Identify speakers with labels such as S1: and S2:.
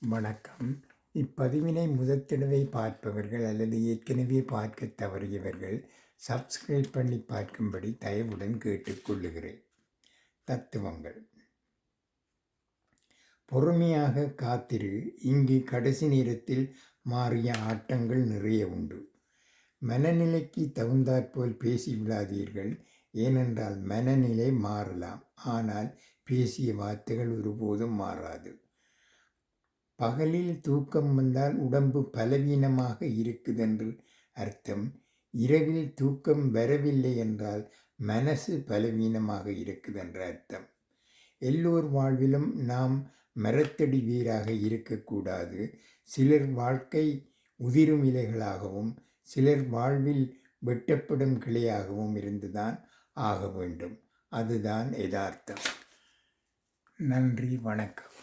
S1: வணக்கம். இப்பதிவினை முதற்தடவை பார்ப்பவர்கள் அல்லது ஏற்கனவே பார்க்க தவறியவர்கள் சப்ஸ்கிரைப் பண்ணி பார்க்கும்படி தயவுடன் கேட்டுக்கொள்ளுகிறேன். தத்துவங்கள். பொறுமையாக காத்திரு. இங்கு கடைசி நேரத்தில் மாறிய ஆட்டங்கள் நிறைய உண்டு. மனநிலைக்கு தகுந்தாற்போல் பேசிவிடாதீர்கள். ஏனென்றால் மனநிலை மாறலாம், ஆனால் பேசிய வார்த்தைகள் ஒருபோதும் மாறாது. பகலில் தூக்கம் வந்தால் உடம்பு பலவீனமாக இருக்குதென்று அர்த்தம். இரவில் தூக்கம் வரவில்லை என்றால் மனசு பலவீனமாக இருக்குதென்ற அர்த்தம். எல்லோர் வாழ்விலும் நாம் மரத்தடி வேராக இருக்கக்கூடாது. சிலர் வாழ்க்கை உதிரும் இலைகளாகவும் சிலர் வாழ்வில் வெட்டப்படும் கிளையாகவும் இருந்துதான் ஆக வேண்டும். அதுதான் யதார்த்தம். நன்றி, வணக்கம்.